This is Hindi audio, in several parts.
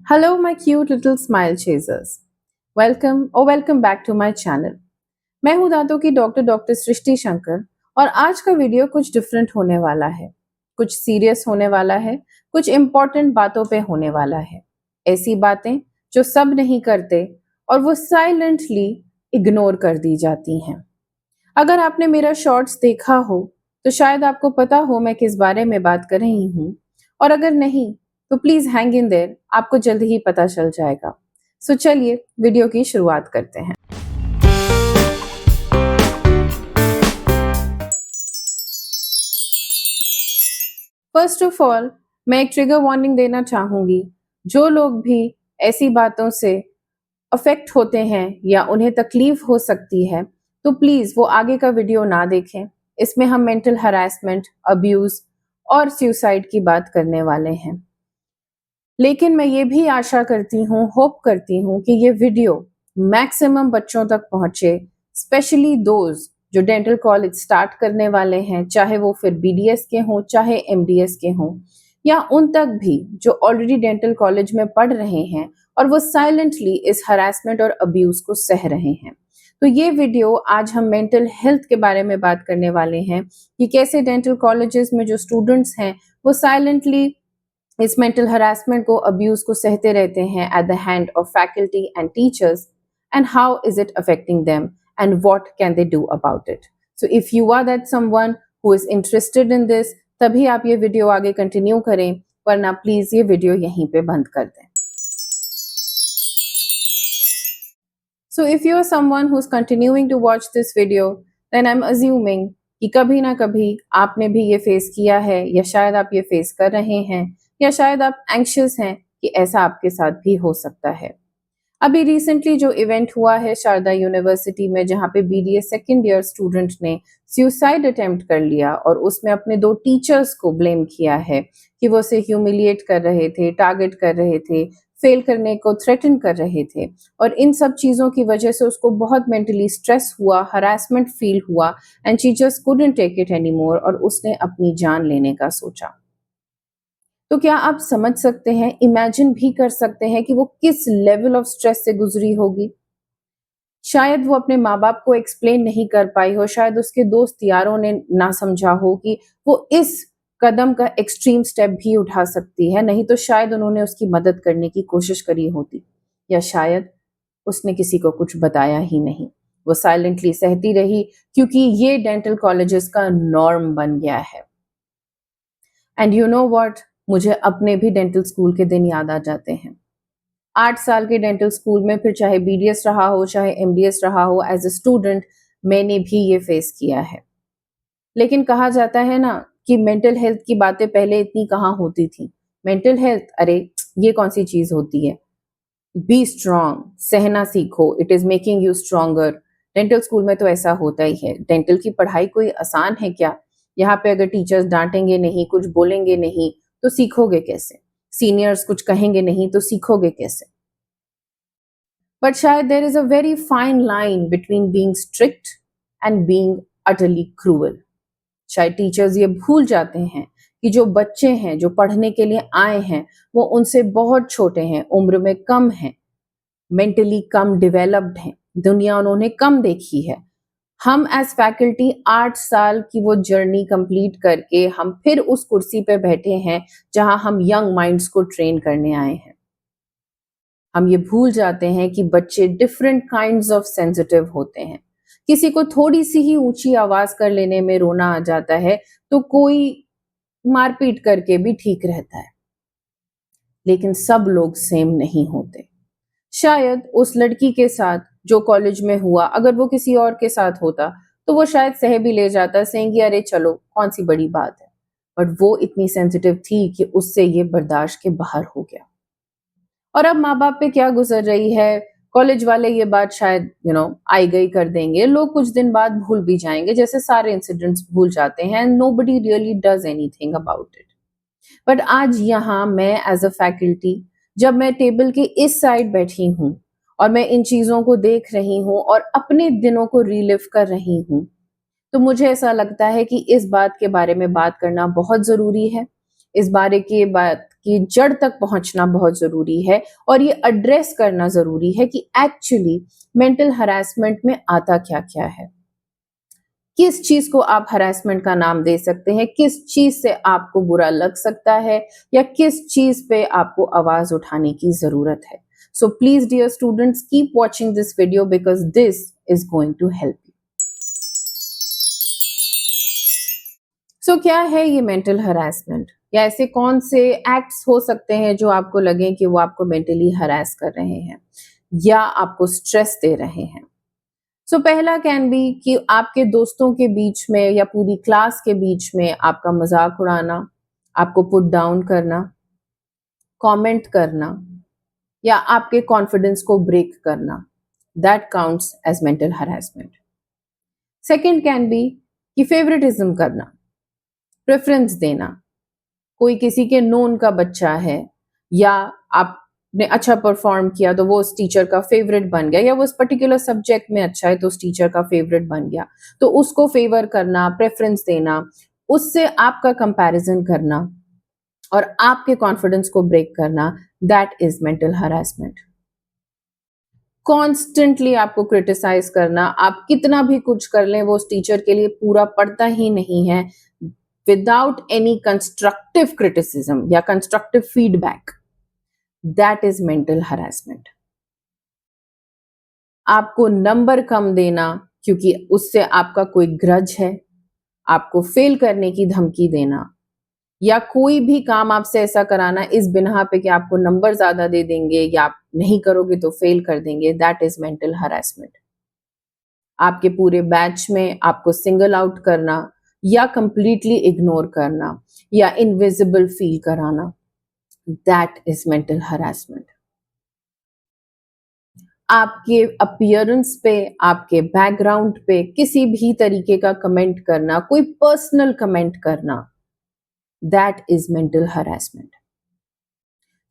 Hello, my cute little smile chasers. Welcome back to my channel. मैं हूं दांतों की डॉक्टर सृष्टि शंकर और आज का वीडियो कुछ डिफरेंट होने वाला है, कुछ सीरियस होने वाला है, कुछ इम्पोर्टेंट बातों पे होने वाला है। ऐसी बातें जो सब नहीं करते और वो साइलेंटली इग्नोर कर दी जाती हैं। अगर आपने मेरा शॉर्ट्स देखा हो तो शायद आपको पता हो मैं किस बारे में बात कर रही हूँ, और अगर नहीं तो प्लीज हैंग इन देयर, आपको जल्द ही पता चल जाएगा। सो चलिए वीडियो की शुरुआत करते हैं। फर्स्ट ऑफ ऑल मैं एक ट्रिगर वार्निंग देना चाहूंगी। जो लोग भी ऐसी बातों से अफेक्ट होते हैं या उन्हें तकलीफ हो सकती है तो प्लीज वो आगे का वीडियो ना देखें। इसमें हम मेंटल हरासमेंट, अब्यूज और सुसाइड की बात करने वाले हैं। लेकिन मैं ये भी आशा करती हूँ, होप करती हूँ कि ये वीडियो मैक्सिमम बच्चों तक पहुंचे, स्पेशली दोज जो डेंटल कॉलेज स्टार्ट करने वाले हैं, चाहे वो फिर बीडीएस के हों चाहे एमडीएस के हों, या उन तक भी जो ऑलरेडी डेंटल कॉलेज में पढ़ रहे हैं और वो साइलेंटली इस हरासमेंट और अब्यूज को सह रहे हैं। तो ये वीडियो आज हम मेंटल हेल्थ के बारे में बात करने वाले हैं कि कैसे डेंटल कॉलेजेस में जो स्टूडेंट्स हैं वो साइलेंटली इस मेंटल हरासमेंट को, अब्यूज को सहते रहते हैं at the hand of faculty and teachers, and how is it affecting them and what can they do about it. So if you are that someone who is interested in this, तभी आप ये वीडियो आगे कंटिन्यू करें, वरना प्लीज ये वीडियो यहीं पे बंद कर दें। So if you are someone who's continuing to watch this video, then I'm assuming कि कभी ना कभी आपने भी ये फेस किया है, या शायद आप ये फेस कर रहे हैं, या शायद आप एंग्शियस हैं कि ऐसा आपके साथ भी हो सकता है। अभी रिसेंटली जो इवेंट हुआ है शारदा यूनिवर्सिटी में, जहाँ पे बीडीएस सेकेंड ईयर स्टूडेंट ने सुसाइड अटेम्प्ट कर लिया और उसमें अपने दो टीचर्स को ब्लेम किया है कि वो उसे ह्यूमिलिएट कर रहे थे, टारगेट कर रहे थे, फेल करने को थ्रेटन कर रहे थे, और इन सब चीज़ों की वजह से उसको बहुत मेंटली स्ट्रेस हुआ, हरासमेंट फील हुआ, and she just couldn't take it anymore और उसने अपनी जान लेने का सोचा। तो क्या आप समझ सकते हैं, इमेजिन भी कर सकते हैं कि वो किस लेवल ऑफ स्ट्रेस से गुजरी होगी। शायद वो अपने माँ बाप को एक्सप्लेन नहीं कर पाई हो, शायद उसके दोस्त यारों ने ना समझा हो कि वो इस कदम का एक्सट्रीम स्टेप भी उठा सकती है, नहीं तो शायद उन्होंने उसकी मदद करने की कोशिश करी होती, या शायद उसने किसी को कुछ बताया ही नहीं, वो साइलेंटली सहती रही क्योंकि ये डेंटल कॉलेजेस का नॉर्म बन गया है। एंड यू नो व्हाट, मुझे अपने भी डेंटल स्कूल के दिन याद आ जाते हैं। 8 साल के डेंटल स्कूल में, फिर चाहे बीडीएस रहा हो चाहे एमडीएस रहा हो, एज ए स्टूडेंट मैंने भी ये फेस किया है। लेकिन कहा जाता है ना कि मेंटल हेल्थ की बातें पहले इतनी कहाँ होती थी। मेंटल हेल्थ, अरे ये कौन सी चीज होती है। बी स्ट्रांग, सहना सीखो, it is making you stronger. Dental school में तो ऐसा होता ही है। डेंटल की पढ़ाई कोई आसान है क्या? यहाँ पे अगर टीचर्स डांटेंगे नहीं, कुछ बोलेंगे नहीं, तो सीखोगे कैसे? सीनियर्स कुछ कहेंगे नहीं तो सीखोगे कैसे? बट शायद there is a very fine line between being strict and being utterly cruel. शायद टीचर्स ये भूल जाते हैं कि जो बच्चे हैं, जो पढ़ने के लिए आए हैं, वो उनसे बहुत छोटे हैं, उम्र में कम हैं, मेंटली कम डेवलप्ड हैं, दुनिया उन्होंने कम देखी है। हम एज फैकल्टी 8 साल की वो जर्नी कंप्लीट करके हम फिर उस कुर्सी पे बैठे हैं जहां हम यंग माइंड्स को ट्रेन करने आए हैं। हम ये भूल जाते हैं कि बच्चे डिफरेंट काइंड्स ऑफ सेंसिटिव होते हैं। किसी को थोड़ी सी ही ऊंची आवाज कर लेने में रोना आ जाता है तो कोई मारपीट करके भी ठीक रहता है, लेकिन सब लोग सेम नहीं होते। शायद उस लड़की के साथ जो कॉलेज में हुआ, अगर वो किसी और के साथ होता तो वो शायद सह भी ले जाता, सेंगी अरे चलो कौन सी बड़ी बात है। बट वो इतनी सेंसिटिव थी कि उससे ये बर्दाश्त के बाहर हो गया। और अब माँ बाप पे क्या गुजर रही है, कॉलेज वाले ये बात शायद आई गई कर देंगे, लोग कुछ दिन बाद भूल भी जाएंगे, जैसे सारे इंसिडेंट्स भूल जाते हैं, nobody really does anything about it. But आज यहाँ मैं एज अ फैकल्टी, जब मैं टेबल के इस साइड बैठी हूँ और मैं इन चीजों को देख रही हूँ और अपने दिनों को रीलिव कर रही हूँ, तो मुझे ऐसा लगता है कि इस बात के बारे में बात करना बहुत जरूरी है। इस बारे की बात की जड़ तक पहुंचना बहुत जरूरी है और ये एड्रेस करना जरूरी है कि एक्चुअली मेंटल हरासमेंट में आता क्या क्या है, किस चीज को आप हरासमेंट का नाम दे सकते हैं, किस चीज से आपको बुरा लग सकता है या किस चीज पे आपको आवाज उठाने की जरूरत है. So please dear students, keep watching this video because this is going to help you. So क्या है ये मेंटल हरासमेंट, या ऐसे कौन से एक्ट्स हो सकते हैं जो आपको लगे कि वो आपको मेंटली हरास कर रहे हैं या आपको स्ट्रेस दे रहे हैं. सो पहला कैन बी कि आपके दोस्तों के बीच में या पूरी क्लास के बीच में आपका मजाक उड़ाना, आपको पुट डाउन करना, कमेंट करना या आपके कॉन्फिडेंस को ब्रेक करना. That counts as mental harassment. Second can be कि फेवरेटिज्म करना, प्रेफरेंस देना. कोई किसी के नोन का बच्चा है या आपने अच्छा परफॉर्म किया तो वो उस टीचर का फेवरेट बन गया, या वो उस पर्टिकुलर सब्जेक्ट में अच्छा है तो उस टीचर का फेवरेट बन गया, तो उसको फेवर करना, प्रेफरेंस देना, उससे आपका कंपैरिजन करना और आपके कॉन्फिडेंस को ब्रेक करना. That is mental harassment. Constantly आपको क्रिटिसाइज करना, आप कितना भी कुछ कर लें वो उस टीचर के लिए पूरा पड़ता ही नहीं है, without any constructive criticism या constructive feedback. That is mental harassment. आपको नंबर कम देना क्योंकि उससे आपका कोई ग्रज है, आपको फेल करने की धमकी देना, या कोई भी काम आपसे ऐसा कराना इस बिना पे कि आपको नंबर ज्यादा दे देंगे या आप नहीं करोगे तो फेल कर देंगे. That is mental harassment. आपके पूरे बैच में आपको सिंगल आउट करना या कंप्लीटली इग्नोर करना या इनविजिबल फील कराना. That is mental harassment. आपके अपीयरेंस पे, आपके बैकग्राउंड पे किसी भी तरीके का कमेंट करना, कोई पर्सनल कमेंट करना, दैट इज मेंटल हरासमेंट.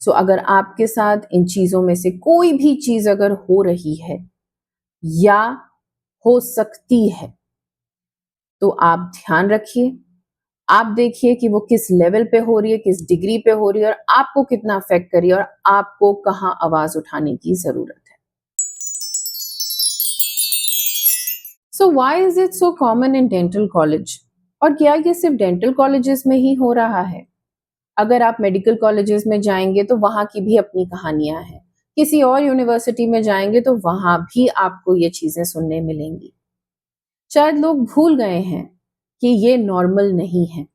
सो अगर आपके साथ इन चीजों में से कोई भी चीज अगर हो रही है या हो सकती है तो आप ध्यान रखिए, आप देखिए कि वो किस लेवल पे हो रही है, किस डिग्री पे हो रही है और आपको कितना अफेक्ट करी है और आपको कहाँ आवाज उठाने की जरूरत है. So why is it so common in dental college? और क्या ये सिर्फ डेंटल कॉलेजेस में ही हो रहा है? अगर आप मेडिकल कॉलेजेस में जाएंगे तो वहां की भी अपनी कहानियां हैं, किसी और यूनिवर्सिटी में जाएंगे तो वहां भी आपको ये चीजें सुनने मिलेंगी. शायद लोग भूल गए हैं कि ये नॉर्मल नहीं है.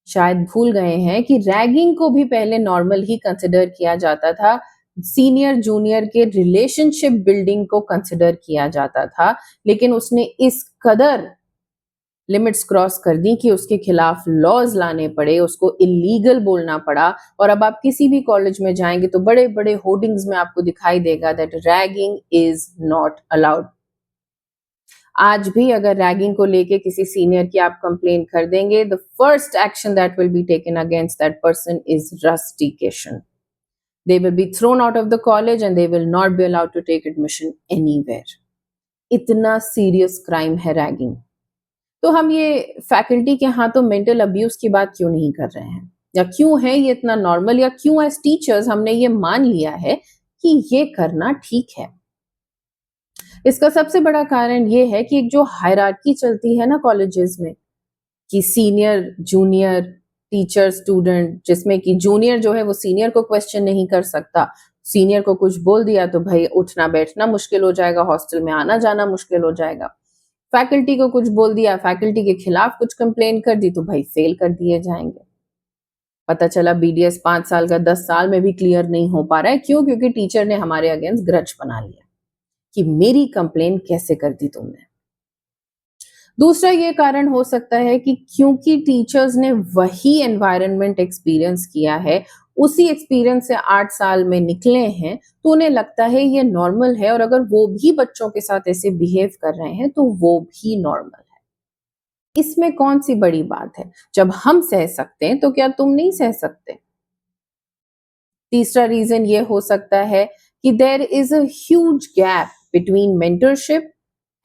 शायद भूल गए हैं कि रैगिंग को भी पहले नॉर्मल ही कंसिडर किया जाता था, सीनियर जूनियर के रिलेशनशिप बिल्डिंग को कंसिडर किया जाता था, लेकिन उसने इस कदर लिमिट्स क्रॉस कर दी कि उसके खिलाफ लॉज लाने पड़े, उसको इलीगल बोलना पड़ा. और अब आप किसी भी कॉलेज में जाएंगे तो बड़े बड़े होर्डिंग्स में आपको दिखाई देगा that ragging is not allowed. आज भी अगर रैगिंग को लेके किसी सीनियर की आप कंप्लेन कर देंगे, the first action that will be taken against that person is rustication. They will be thrown out of the college and they will not be allowed to take admission anywhere. इतना सीरियस क्राइम है रैगिंग. तो हम ये फैकल्टी के हाथों मेंटल अब्यूज की बात क्यों नहीं कर रहे हैं, या क्यों है ये इतना नॉर्मल, या क्यों एज टीचर्स हमने ये मान लिया है कि ये करना ठीक है? इसका सबसे बड़ा कारण ये है कि एक जो हायरार्की चलती है ना कॉलेजेस में, कि सीनियर जूनियर टीचर स्टूडेंट, जिसमें कि जूनियर जो है वो सीनियर को क्वेश्चन नहीं कर सकता, सीनियर को कुछ बोल दिया तो भाई उठना बैठना मुश्किल हो जाएगा, हॉस्टल में आना जाना मुश्किल हो जाएगा. फैकल्टी को कुछ बोल दिया, फैकल्टी के खिलाफ कुछ कंप्लेन कर दी तो भाई फेल कर दिए जाएंगे. पता चला बीडीएस 5 साल का 10 साल में भी क्लियर नहीं हो पा रहा है. क्यों? क्योंकि टीचर ने हमारे अगेंस्ट ग्रज बना लिया कि मेरी कंप्लेन कैसे कर दी तुमने. दूसरा ये कारण हो सकता है कि क्योंकि टीचर्स ने वही एनवायरनमेंट एक्सपीरियंस किया है, उसी एक्सपीरियंस से 8 साल में निकले हैं, तो उन्हें लगता है ये नॉर्मल है, और अगर वो भी बच्चों के साथ ऐसे बिहेव कर रहे हैं तो वो भी नॉर्मल है. इसमें कौन सी बड़ी बात है? जब हम सह सकते हैं तो क्या तुम नहीं सह सकते? तीसरा रीजन ये हो सकता है कि there is a huge gap between mentorship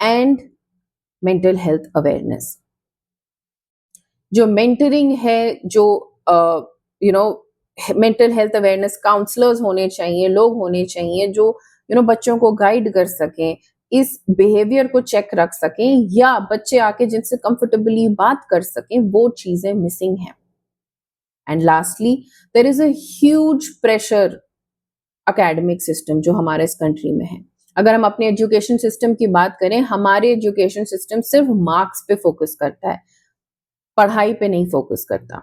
and mental health awareness. जो मेंटरिंग है, जो मेंटल हेल्थ अवेयरनेस काउंसलर्स होने चाहिए, लोग होने चाहिए जो बच्चों को गाइड कर सकें, इस बिहेवियर को चेक रख सकें, या बच्चे आके जिनसे कंफर्टेबली बात कर सकें, वो चीजें मिसिंग हैं। And lastly, there is a huge pressure academic system जो हमारे इस कंट्री में है। अगर हम अपने एजुकेशन सिस्टम की बात करें, हमारे एजुकेशन सिस्टम सिर्फ मार्क्स पे फोकस करता है, पढ़ाई पे नहीं फोकस करता।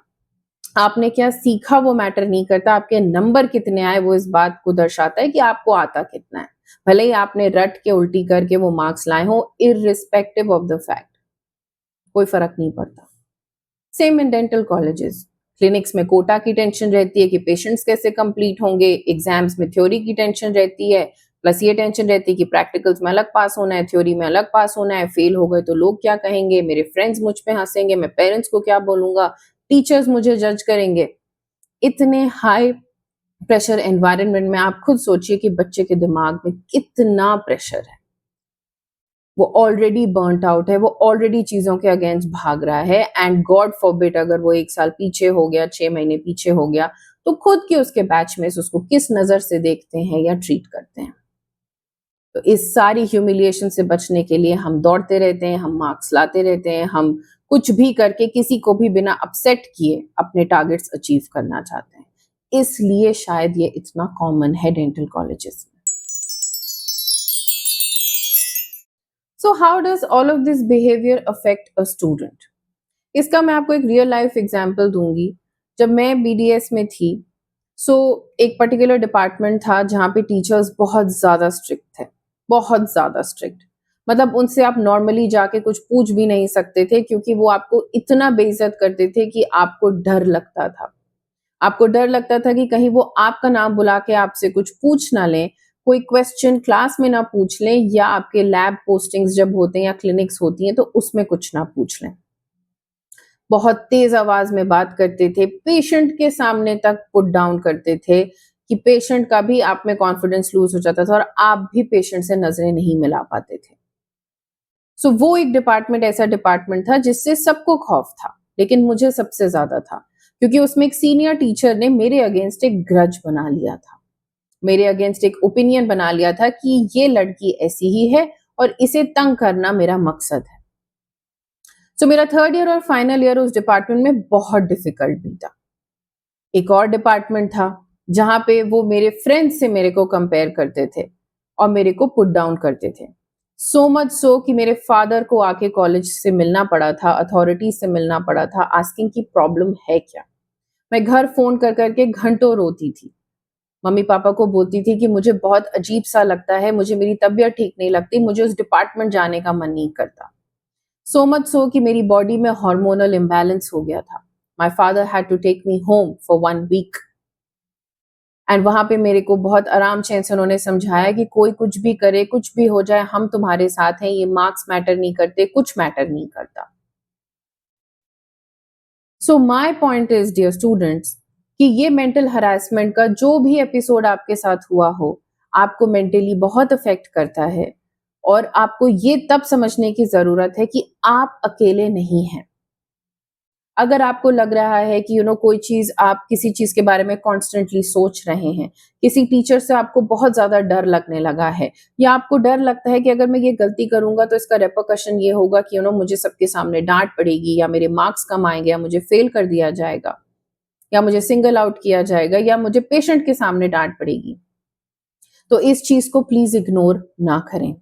आपने क्या सीखा वो मैटर नहीं करता, आपके नंबर कितने आए वो इस बात को दर्शाता है कि आपको आता कितना है। भले ही आपने रट के उल्टी करके वो मार्क्स लाए हो, इररिस्पेक्टिव ऑफ द फैक्ट, कोई फर्क नहीं पड़ता। Same in dental colleges, clinics में कोटा की टेंशन रहती है कि पेशेंट्स कैसे कंप्लीट होंगे, एग्जाम्स में थ्योरी की टेंशन रहती है, प्लस ये टेंशन रहती है कि प्रैक्टिकल्स में अलग पास होना है, थ्योरी में अलग पास होना है, फेल हो गए तो लोग क्या कहेंगे, मेरे फ्रेंड्स मुझ पे हंसेंगे, मैं पेरेंट्स को क्या बोलूंगा, टीचर्स मुझे जज करेंगे। इतने हाई प्रेशर एनवायरनमेंट में आप खुद सोचिए कि बच्चे के दिमाग में कितना प्रेशर है। वो ऑलरेडी बर्नट आउट है, वो ऑलरेडी चीजों के अगेंस्ट भाग रहा है, एंड गॉड फॉरबिड अगर वो 1 साल पीछे हो गया, 6 महीने पीछे हो गया, तो खुद के उसके बैचमेट्स उसको किस नजर से देखते हैं या ट्रीट करते हैं। तो इस सारी ह्यूमिलिएशन से बचने के लिए हम दौड़ते रहते हैं, हम मार्क्स लाते रहते हैं, हम कुछ भी करके किसी को भी बिना अपसेट किए अपने टारगेट्स अचीव करना चाहते हैं। इसलिए शायद ये इतना कॉमन है डेंटल कॉलेजेस में। So how does all of this behaviour affect a student? इसका मैं आपको एक रियल लाइफ एग्जांपल दूंगी। जब मैं बीडीएस में थी, एक पर्टिकुलर डिपार्टमेंट था जहाँ पे टीचर्स बहुत ज्यादा स्ट्रिक्ट थे, बहुत ज्यादा स्ट्रिक्ट। मतलब उनसे आप नॉर्मली जाके कुछ पूछ भी नहीं सकते थे, क्योंकि वो आपको इतना बेइज्जत करते थे कि आपको डर लगता था। आपको डर लगता था कि कहीं वो आपका नाम बुला के आपसे कुछ पूछ ना लें, कोई क्वेश्चन क्लास में ना पूछ लें, या आपके लैब पोस्टिंग्स जब होते हैं या क्लिनिक्स होती हैं तो उसमें कुछ ना पूछ लें। बहुत तेज आवाज में बात करते थे, पेशेंट के सामने तक पुट डाउन करते थे कि पेशेंट का भी आप में कॉन्फिडेंस लूज हो जाता था और आप भी पेशेंट से नजरें नहीं मिला पाते थे। वो एक डिपार्टमेंट ऐसा डिपार्टमेंट था जिससे सबको खौफ था, लेकिन मुझे सबसे ज्यादा था, क्योंकि उसमें एक सीनियर टीचर ने मेरे अगेंस्ट एक ग्रज बना लिया था, मेरे अगेंस्ट एक ओपिनियन बना लिया था कि ये लड़की ऐसी ही है और इसे तंग करना मेरा मकसद है। मेरा 3rd ईयर और फाइनल ईयर उस डिपार्टमेंट में बहुत डिफिकल्ट भी था। एक और डिपार्टमेंट था जहां पे वो मेरे फ्रेंड्स से मेरे को कंपेयर करते थे और मेरे को पुट डाउन करते थे। सो मच सो कि मेरे फादर को आके कॉलेज से मिलना पड़ा था, अथॉरिटीज से मिलना पड़ा था, आस्किंग की प्रॉब्लम है क्या। मैं घर फोन कर करके घंटों रोती थी, मम्मी पापा को बोलती थी कि मुझे बहुत अजीब सा लगता है, मुझे मेरी तबीयत ठीक नहीं लगती, मुझे उस डिपार्टमेंट जाने का मन नहीं करता। सो मच सो कि मेरी बॉडी में हार्मोनल इम्बैलेंस हो गया था। My father had to take me home for 1 week, and वहां पे मेरे को बहुत आराम चैन से उन्होंने समझाया कि कोई कुछ भी करे, कुछ भी हो जाए, हम तुम्हारे साथ हैं, ये मार्क्स मैटर नहीं करते, कुछ मैटर नहीं करता। So my point is dear students, कि ये मेंटल हरासमेंट का जो भी एपिसोड आपके साथ हुआ हो, आपको मेंटली बहुत अफेक्ट करता है, और आपको ये तब समझने की जरूरत है कि आप अकेले नहीं हैं। अगर आपको लग रहा है कि कोई चीज, आप किसी चीज के बारे में कॉन्स्टेंटली सोच रहे हैं, किसी टीचर से आपको बहुत ज्यादा डर लगने लगा है, या आपको डर लगता है कि अगर मैं ये गलती करूंगा तो इसका रेपरकशन ये होगा कि मुझे सबके सामने डांट पड़ेगी, या मेरे मार्क्स कम आएंगे, या मुझे फेल कर दिया जाएगा, या मुझे सिंगल आउट किया जाएगा, या मुझे पेशेंट के सामने डांट पड़ेगी, तो इस चीज को प्लीज इग्नोर ना करें।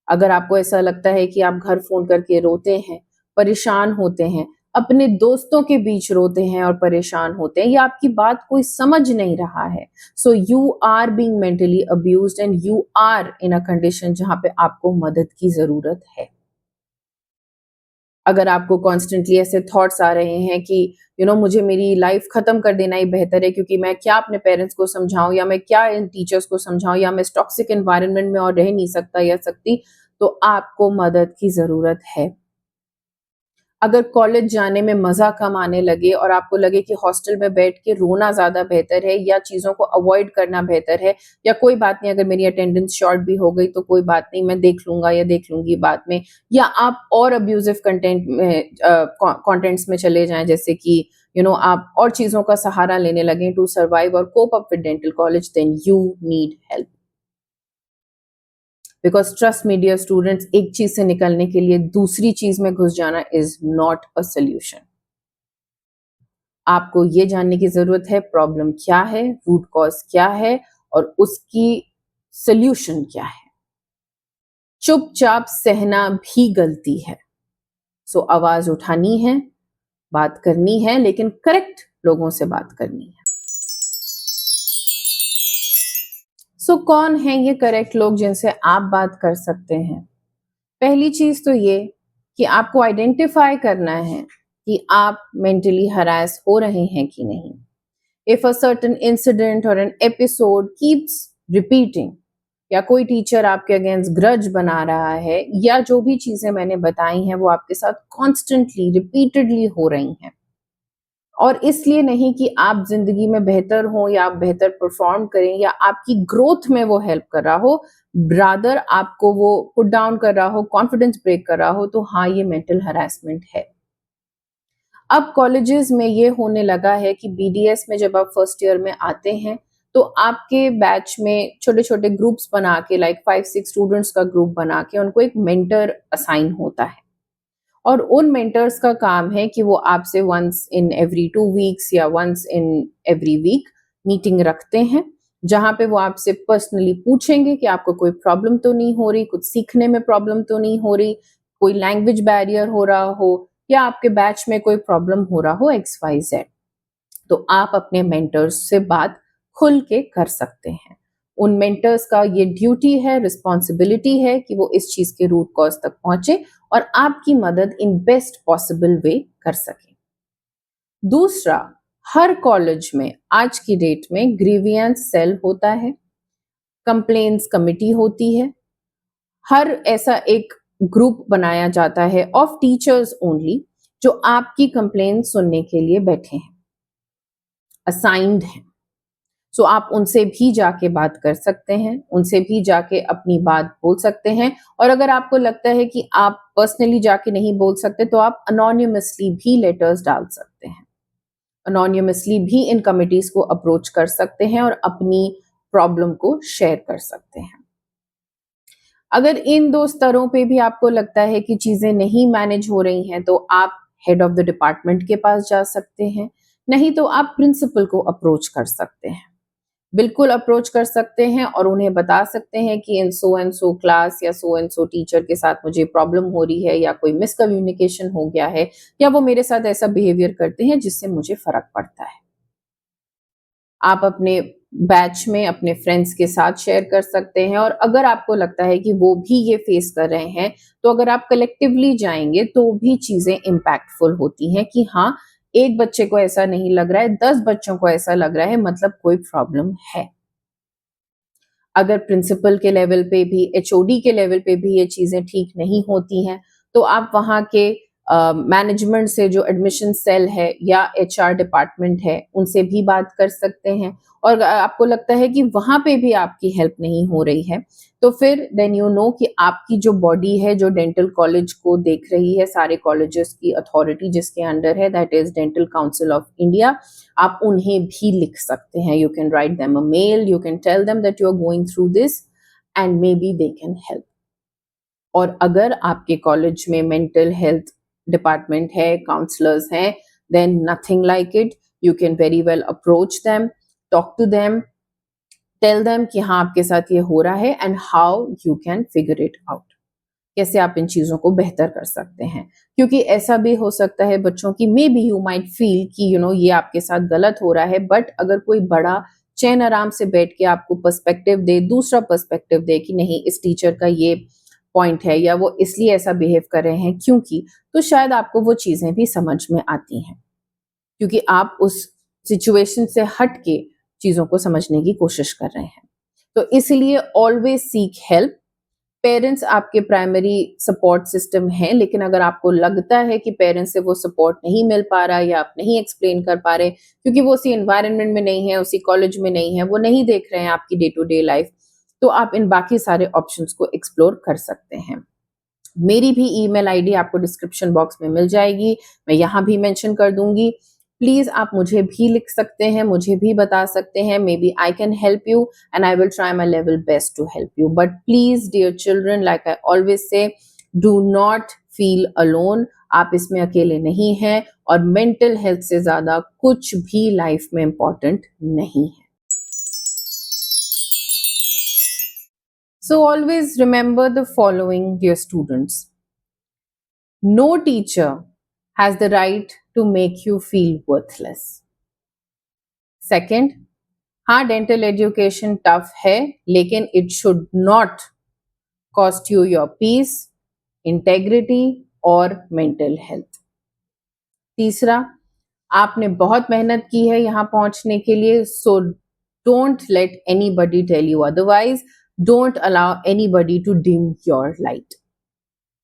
अगर आपको ऐसा लगता है कि आप घर फोन करके रोते हैं, परेशान होते हैं, अपने दोस्तों के बीच रोते हैं और परेशान होते हैं, या आपकी बात कोई समझ नहीं रहा है, so you are being mentally abused and you are in a condition जहां पे आपको मदद की जरूरत है। अगर आपको कॉन्स्टेंटली ऐसे थॉट्स आ रहे हैं कि मुझे मेरी लाइफ खत्म कर देना ही बेहतर है, क्योंकि मैं क्या अपने पेरेंट्स को समझाऊं, या मैं क्या इन टीचर्स को समझाऊं, या मैं इस टॉक्सिक एनवायरनमेंट में और रह नहीं सकता या सकती, तो आपको मदद की जरूरत है। अगर कॉलेज जाने में मजा कम आने लगे और आपको लगे कि हॉस्टल में बैठ के रोना ज्यादा बेहतर है, या चीजों को अवॉइड करना बेहतर है, या कोई बात नहीं, अगर मेरी अटेंडेंस शॉर्ट भी हो गई तो कोई बात नहीं, मैं देख लूंगा या देख लूंगी बाद में, या आप और अब्यूजिव कंटेंट में कंटेंट्स में चले जाएं, जैसे कि आप और चीज़ों का सहारा लेने लगें टू सर्वाइव और cope up with dental college, then you need help. Because trust me dear students, एक चीज से निकलने के लिए दूसरी चीज में घुस जाना इज नॉट अ सोल्यूशन। आपको ये जानने की जरूरत है प्रॉब्लम क्या है, रूट कॉज क्या है और उसकी सोल्यूशन क्या है। चुपचाप सहना भी गलती है। सो आवाज उठानी है, बात करनी है, लेकिन करेक्ट लोगों से बात करनी है। सो कौन है ये करेक्ट लोग जिनसे आप बात कर सकते हैं? पहली चीज तो ये कि आपको आइडेंटिफाई करना है कि आप मेंटली हरास हो रहे हैं कि नहीं। इफ अ सर्टेन इंसिडेंट और एन एपिसोड कीप्स रिपीटिंग, या कोई टीचर आपके अगेंस्ट ग्रज बना रहा है, या जो भी चीजें मैंने बताई हैं वो आपके साथ कॉन्स्टेंटली रिपीटेडली हो रही हैं, और इसलिए नहीं कि आप जिंदगी में बेहतर हो या आप बेहतर परफॉर्म करें या आपकी ग्रोथ में वो हेल्प कर रहा हो, ब्रादर आपको वो पुट डाउन कर रहा हो, कॉन्फिडेंस ब्रेक कर रहा हो, तो हाँ, ये मेंटल हरासमेंट है। अब कॉलेजेस में ये होने लगा है कि बीडीएस में जब आप फर्स्ट ईयर में आते हैं तो आपके बैच में छोटे छोटे ग्रुप्स बना के, लाइक 5-6 स्टूडेंट्स का ग्रुप बना के उनको एक मेंटर असाइन होता है, और उन मेंटर्स का काम है कि वो आपसे वंस इन एवरी 2 वीक्स या once in every week meeting रखते हैं, जहां पे वो आपसे पर्सनली पूछेंगे कि आपको कोई प्रॉब्लम तो नहीं हो रही, कुछ सीखने में प्रॉब्लम तो नहीं हो रही, कोई लैंग्वेज बैरियर हो रहा हो, या आपके बैच में कोई प्रॉब्लम हो रहा हो XYZ। तो आप अपने मेंटर्स से बात खुल के कर सकते हैं। उन मेंटर्स का ये ड्यूटी है, रिस्पॉन्सिबिलिटी है कि वो इस चीज के रूट कॉज तक पहुंचे और आपकी मदद इन बेस्ट पॉसिबल वे कर सके। दूसरा, हर कॉलेज में आज की डेट में ग्रीवियंस सेल होता है, कंप्लेंट्स कमिटी होती है, हर ऐसा एक ग्रुप बनाया जाता है ऑफ टीचर्स ओनली जो आपकी कंप्लेंट सुनने के लिए बैठे हैं, असाइंड हैं। सो आप उनसे भी जाके बात कर सकते हैं, उनसे भी जाके अपनी बात बोल सकते हैं, और अगर आपको लगता है कि आप पर्सनली जाके नहीं बोल सकते तो आप अनोनिमसली भी लेटर्स डाल सकते हैं, अनोनिमसली भी इन कमिटीज को अप्रोच कर सकते हैं और अपनी प्रॉब्लम को शेयर कर सकते हैं। अगर इन 2 स्तरों पे भी आपको लगता है कि चीजें नहीं मैनेज हो रही हैं तो आप हेड ऑफ द डिपार्टमेंट के पास जा सकते हैं, नहीं तो आप प्रिंसिपल को अप्रोच कर सकते हैं। बिल्कुल अप्रोच कर सकते हैं और उन्हें बता सकते हैं कि इन सो एंड सो क्लास या सो एंड सो टीचर के साथ मुझे प्रॉब्लम हो रही है, या कोई मिसकम्युनिकेशन हो गया है, या वो मेरे साथ ऐसा बिहेवियर करते हैं जिससे मुझे फर्क पड़ता है। आप अपने बैच में अपने फ्रेंड्स के साथ शेयर कर सकते हैं, और अगर आपको लगता है कि वो भी ये फेस कर रहे हैं तो अगर आप कलेक्टिवली जाएंगे तो भी चीजें इम्पैक्टफुल होती हैं कि हाँ, एक बच्चे को ऐसा नहीं लग रहा है, 10 बच्चों को ऐसा लग रहा है, मतलब कोई प्रॉब्लम है। अगर प्रिंसिपल के लेवल पे भी, एचओडी के लेवल पे भी ये चीजें ठीक नहीं होती हैं तो आप वहाँ के मैनेजमेंट से, जो एडमिशन सेल है या एचआर डिपार्टमेंट है, उनसे भी बात कर सकते हैं। और आपको लगता है कि वहाँ पे भी आपकी हेल्प नहीं हो रही है तो फिर देन यू नो कि आपकी जो बॉडी है, जो डेंटल कॉलेज को देख रही है, सारे कॉलेजेस की अथॉरिटी जिसके अंडर है, that is Dental Council of India, आप उन्हें भी लिख सकते हैं। You can write them a mail, you can tell them that you are going through this and maybe they can help. और अगर आपके कॉलेज में मेंटल हेल्थ डिपार्टमेंट है, काउंसलर्स हैं, then nothing like it, you can very well approach them, talk to them, tell them कि हाँ, आपके साथ ये हो रहा है and how you can figure it out, कैसे आप इन चीजों को बेहतर कर सकते हैं। क्योंकि ऐसा भी हो सकता है बच्चों की, may be you might feel कि ये आपके साथ गलत हो रहा है, बट अगर कोई बड़ा चैन आराम से बैठ के आपको पर्सपेक्टिव दे, दूसरा पर्सपेक्टिव दे कि नहीं, इस टीचर का ये पॉइंट है या वो इसलिए ऐसा बिहेव कर रहे हैं क्योंकि, तो शायद आपको वो चीजें भी समझ में आती हैं, क्योंकि आप उस सिचुएशन से हट के चीजों को समझने की कोशिश कर रहे हैं। तो इसलिए ऑलवेज सीक हेल्प। पेरेंट्स आपके प्राइमरी सपोर्ट सिस्टम है, लेकिन अगर आपको लगता है कि पेरेंट्स से वो सपोर्ट नहीं मिल पा रहा या आप नहीं एक्सप्लेन कर पा रहे क्योंकि वो उसी एनवायरनमेंट में नहीं है, उसी कॉलेज में नहीं है, वो नहीं देख रहे हैं आपकी डे टू डे लाइफ, तो आप इन बाकी सारे ऑप्शंस को एक्सप्लोर कर सकते हैं। मेरी भी ईमेल आईडी आपको डिस्क्रिप्शन बॉक्स में मिल जाएगी, मैं यहाँ भी मेंशन कर दूंगी। प्लीज आप मुझे भी लिख सकते हैं, मुझे भी बता सकते हैं, maybe I can help you and I will try my level best to help you. But please dear children, like I always say, do not feel alone. आप इसमें अकेले नहीं हैं और मेंटल हेल्थ से ज्यादा कुछ भी लाइफ में इंपॉर्टेंट नहीं है. So always remember the following, dear students. No teacher has the right to make you feel worthless. Second, हाँ डेंटल एजुकेशन टफ है, लेकिन it should not cost you your peace, integrity और मेंटल हेल्थ. तीसरा, आपने बहुत मेहनत की है यहाँ पहुंचने के लिए, so don't let anybody tell you otherwise. Don't allow anybody to dim your light.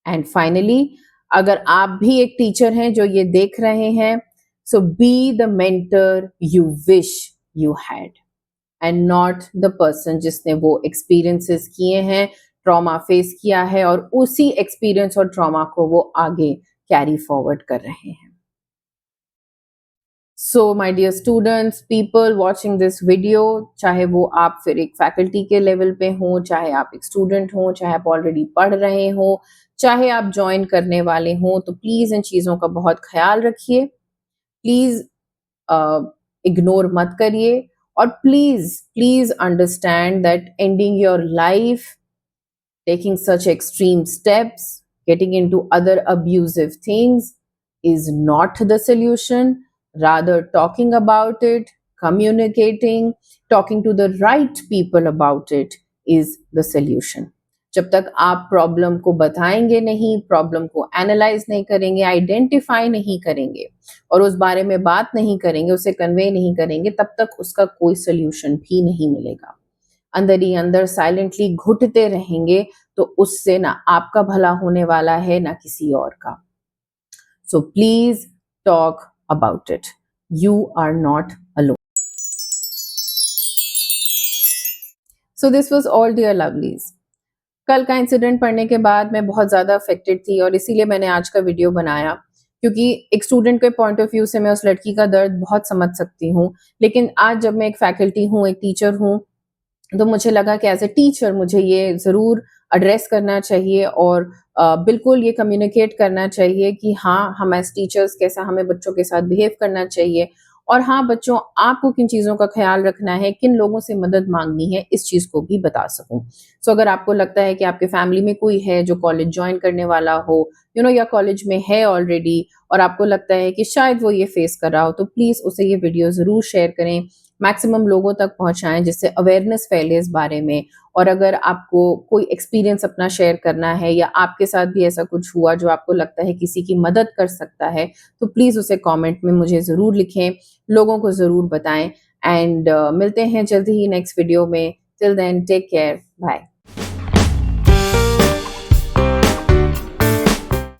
And finally, अगर आप भी एक टीचर हैं जो ये देख रहे हैं, so be the mentor you wish you had and not the person जिसने वो एक्सपीरियंसेस किए हैं, ट्रॉमा फेस किया है और उसी एक्सपीरियंस और ट्रॉमा को वो आगे कैरी फॉरवर्ड कर रहे हैं. So my dear students, people watching this video, चाहे वो आप फिर एक फैकल्टी के लेवल पे हों, चाहे आप एक स्टूडेंट हों, चाहे आप ऑलरेडी पढ़ रहे हों, चाहे आप ज्वाइन करने वाले हों, तो प्लीज इन चीजों का बहुत ख्याल रखिए. प्लीज इग्नोर मत करिए और please please understand that ending your life, taking such extreme steps, getting into other abusive things is not the solution. Rather, talking about it, communicating, talking to the right people about it is the solution. जब तक आप प्रॉब्लम को बताएंगे नहीं, प्रॉब्लम को एनालाइज नहीं करेंगे, आइडेंटिफाई नहीं करेंगे और उस बारे में बात नहीं करेंगे, उसे कन्वे नहीं करेंगे, तब तक उसका कोई सोल्यूशन भी नहीं मिलेगा. अंदर ही अंदर साइलेंटली घुटते रहेंगे तो उससे ना आपका भला होने वाला है ना किसी और का. So please talk about it. You are not alone. So this was all dear lovelies. कल का इंसिडेंट पढ़ने के बाद मैं बहुत ज्यादा अफेक्टेड थी और इसीलिए मैंने आज का वीडियो बनाया, क्योंकि एक स्टूडेंट के पॉइंट ऑफ व्यू से मैं उस लड़की का दर्द बहुत समझ सकती हूँ. लेकिन आज जब मैं एक फैकल्टी हूँ, एक टीचर हूँ, तो मुझे लगा कि एज ए टीचर मुझे ये ज़रूर एड्रेस करना चाहिए और बिल्कुल ये कम्युनिकेट करना चाहिए कि हाँ, हम एज टीचर्स कैसा हमें बच्चों के साथ बिहेव करना चाहिए. और हाँ बच्चों, आपको किन चीज़ों का ख्याल रखना है, किन लोगों से मदद मांगनी है, इस चीज़ को भी बता सकूं. सो अगर आपको लगता है कि आपके फैमिली में कोई है जो कॉलेज ज्वाइन करने वाला हो, या कॉलेज में है ऑलरेडी, और आपको लगता है कि शायद वो ये फेस कर रहा हो, तो प्लीज़ उसे ये वीडियो ज़रूर शेयर करें, मैक्सिमम लोगों तक पहुंचाएं जिससे अवेयरनेस फैले इस बारे में. और अगर आपको कोई एक्सपीरियंस अपना शेयर करना है या आपके साथ भी ऐसा कुछ हुआ जो आपको लगता है किसी की मदद कर सकता है, तो प्लीज़ उसे कमेंट में मुझे ज़रूर लिखें, लोगों को ज़रूर बताएं. एंड मिलते हैं जल्दी ही नेक्स्ट वीडियो में. Till then take care, bye.